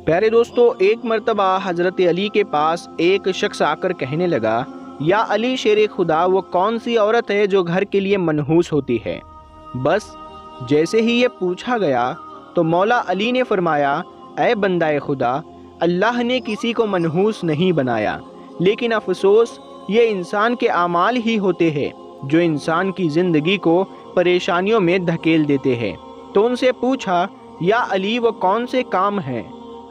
پیارے دوستو، ایک مرتبہ حضرت علی کے پاس ایک شخص آ کر کہنے لگا، یا علی شیر خدا، وہ کون سی عورت ہے جو گھر کے لیے منحوس ہوتی ہے؟ بس جیسے ہی یہ پوچھا گیا تو مولا علی نے فرمایا، اے بندہ خدا، اللہ نے کسی کو منحوس نہیں بنایا، لیکن افسوس یہ انسان کے اعمال ہی ہوتے ہیں جو انسان کی زندگی کو پریشانیوں میں دھکیل دیتے ہیں۔ تو ان سے پوچھا، یا علی، وہ کون سے کام ہیں؟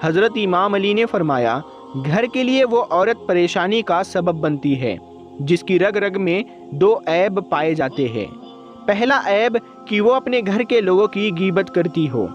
حضرت امام علی نے فرمایا، گھر کے لیے وہ عورت پریشانی کا سبب بنتی ہے جس کی رگ رگ میں دو عیب پائے جاتے ہیں۔ پہلا عیب کہ وہ اپنے گھر کے لوگوں کی غیبت کرتی ہو،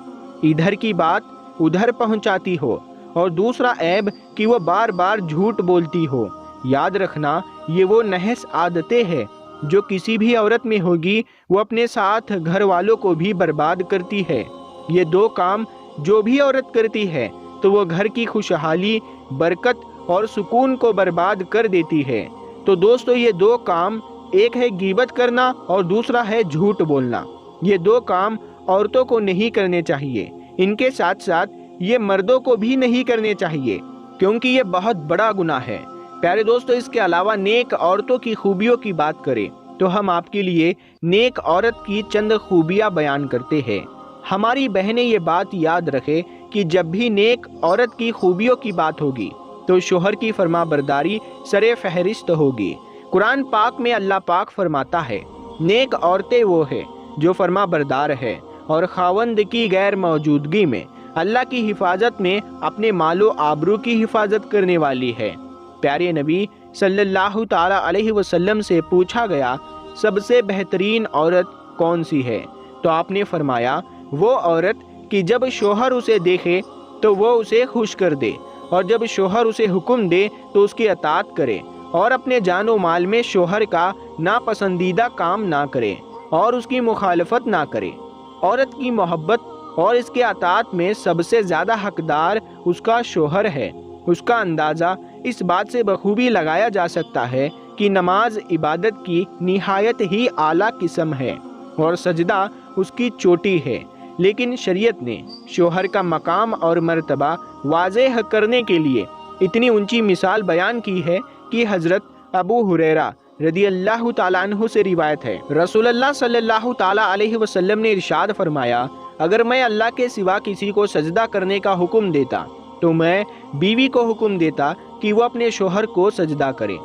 ادھر کی بات ادھر پہنچاتی ہو، اور دوسرا عیب کہ وہ بار بار جھوٹ بولتی ہو۔ یاد رکھنا، یہ وہ نحس عادتیں ہیں جو کسی بھی عورت میں ہوگی، وہ اپنے ساتھ گھر والوں کو بھی برباد کرتی ہے۔ یہ دو کام جو بھی عورت کرتی ہے تو وہ گھر کی خوشحالی، برکت اور سکون کو برباد کر دیتی ہے۔ تو دوستو، یہ دو کام، ایک ہے غیبت کرنا اور دوسرا ہے جھوٹ بولنا۔ یہ دو کام عورتوں کو نہیں کرنے چاہیے، ان کے ساتھ ساتھ یہ مردوں کو بھی نہیں کرنے چاہیے، کیونکہ یہ بہت بڑا گناہ ہے۔ پیارے دوستو، اس کے علاوہ نیک عورتوں کی خوبیوں کی بات کریں تو ہم آپ کے لیے نیک عورت کی چند خوبیاں بیان کرتے ہیں۔ ہماری بہنیں یہ بات یاد رکھے کہ جب بھی نیک عورت کی خوبیوں کی بات ہوگی تو شوہر کی فرما برداری سر فہرست ہوگی۔ قرآن پاک میں اللہ پاک فرماتا ہے، نیک عورتیں وہ ہے جو فرما بردار ہے اور خاوند کی غیر موجودگی میں اللہ کی حفاظت میں اپنے مال و آبرو کی حفاظت کرنے والی ہے۔ پیارے نبی صلی اللہ تعالی علیہ وسلم سے پوچھا گیا، سب سے بہترین عورت کون سی ہے؟ تو آپ نے فرمایا، وہ عورت کہ جب شوہر اسے دیکھے تو وہ اسے خوش کر دے، اور جب شوہر اسے حکم دے تو اس کی اطاعت کرے، اور اپنے جان و مال میں شوہر کا ناپسندیدہ کام نہ کرے اور اس کی مخالفت نہ کرے۔ عورت کی محبت اور اس کے اطاعت میں سب سے زیادہ حقدار اس کا شوہر ہے۔ اس کا اندازہ اس بات سے بخوبی لگایا جا سکتا ہے کہ نماز عبادت کی نہایت ہی اعلیٰ قسم ہے اور سجدہ اس کی چوٹی ہے، لیکن شریعت نے شوہر کا مقام اور مرتبہ واضح کرنے کے لیے اتنی اونچی مثال بیان کی ہے کہ حضرت ابو ہریرہ رضی اللہ تعالیٰ عنہ سے روایت ہے، رسول اللہ صلی اللہ تعالیٰ علیہ وسلم نے ارشاد فرمایا، اگر میں اللہ کے سوا کسی کو سجدہ کرنے کا حکم دیتا تو میں بیوی کو حکم دیتا کہ وہ اپنے شوہر کو سجدہ کرے۔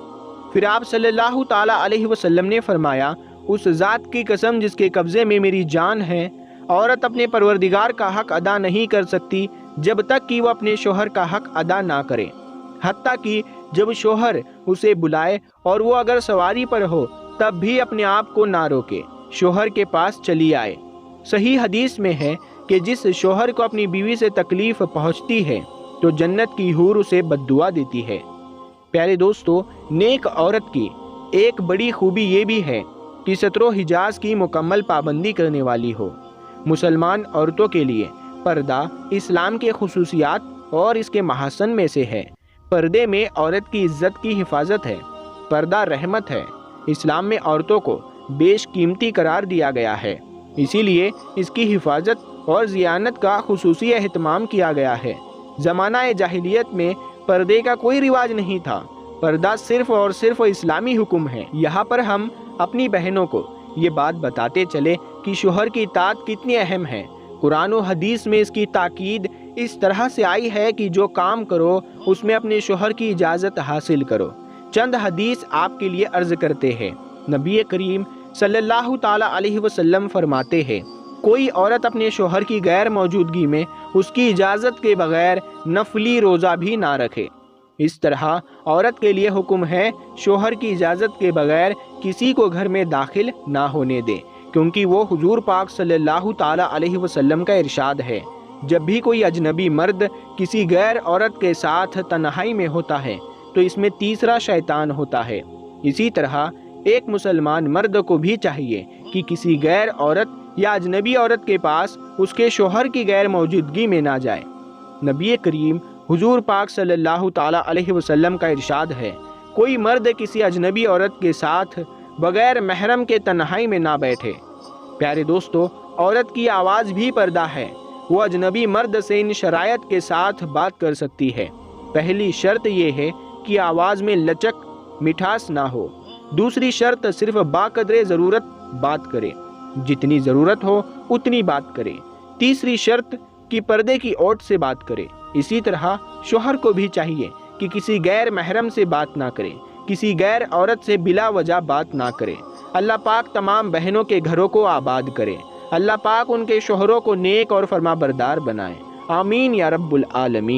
پھر آپ صلی اللہ تعالیٰ علیہ وسلم نے فرمایا، اس ذات کی قسم جس کے قبضے میں میری جان ہے، عورت اپنے پروردگار کا حق ادا نہیں کر سکتی جب تک کہ وہ اپنے شوہر کا حق ادا نہ کرے، حتیٰ کہ جب شوہر اسے بلائے اور وہ اگر سواری پر ہو تب بھی اپنے آپ کو نہ روکے، شوہر کے پاس چلی آئے۔ صحیح حدیث میں ہے کہ جس شوہر کو اپنی بیوی سے تکلیف پہنچتی ہے تو جنت کی حور اسے بد دعا دیتی ہے۔ پیارے دوستو، نیک عورت کی ایک بڑی خوبی یہ بھی ہے کہ ستر و حجاز کی مکمل پابندی کرنے والی ہو۔ مسلمان عورتوں کے لیے پردہ اسلام کے خصوصیات اور اس کے محاسن میں سے ہے۔ پردے میں عورت کی عزت کی حفاظت ہے، پردہ رحمت ہے۔ اسلام میں عورتوں کو بیش قیمتی قرار دیا گیا ہے، اسی لیے اس کی حفاظت اور صیانت کا خصوصی اہتمام کیا گیا ہے۔ زمانہ جاہلیت میں پردے کا کوئی رواج نہیں تھا، پردہ صرف اور صرف اسلامی حکم ہے۔ یہاں پر ہم اپنی بہنوں کو یہ بات بتاتے چلے کہ شوہر کی اطاعت کتنی اہم ہے۔ قرآن و حدیث میں اس کی تاکید اس طرح سے آئی ہے کہ جو کام کرو اس میں اپنے شوہر کی اجازت حاصل کرو۔ چند حدیث آپ کے لیے عرض کرتے ہیں۔ نبی کریم صلی اللہ تعالی علیہ وسلم فرماتے ہیں، کوئی عورت اپنے شوہر کی غیر موجودگی میں اس کی اجازت کے بغیر نفلی روزہ بھی نہ رکھے۔ اس طرح عورت کے لیے حکم ہے شوہر کی اجازت کے بغیر کسی کو گھر میں داخل نہ ہونے دے، کیونکہ وہ حضور پاک صلی اللہ تعالی علیہ وسلم کا ارشاد ہے، جب بھی کوئی اجنبی مرد کسی غیر عورت کے ساتھ تنہائی میں ہوتا ہے تو اس میں تیسرا شیطان ہوتا ہے۔ اسی طرح ایک مسلمان مرد کو بھی چاہیے کہ کسی غیر عورت یا اجنبی عورت کے پاس اس کے شوہر کی غیر موجودگی میں نہ جائے۔ نبی کریم حضور پاک صلی اللہ تعالیٰ علیہ وسلم کا ارشاد ہے، کوئی مرد کسی اجنبی عورت کے ساتھ بغیر محرم کے تنہائی میں نہ بیٹھے۔ پیارے دوستو، عورت کی آواز بھی پردہ ہے، وہ اجنبی مرد سے ان شرائط کے ساتھ بات کر سکتی ہے۔ پہلی شرط یہ ہے کہ آواز میں لچک، مٹھاس نہ ہو۔ دوسری شرط صرف باقدر ضرورت بات کرے، جتنی ضرورت ہو اتنی بات کرے۔ تیسری شرط کہ پردے کی اوٹ سے بات کرے۔ اسی طرح شوہر کو بھی چاہیے کہ کسی غیر محرم سے بات نہ کرے، کسی غیر عورت سے بلا وجہ بات نہ کرے۔ اللہ پاک تمام بہنوں کے گھروں کو آباد کرے۔ اللہ پاک ان کے شوہروں کو نیک اور فرما بردار بنائے۔ آمین یا رب العالمین۔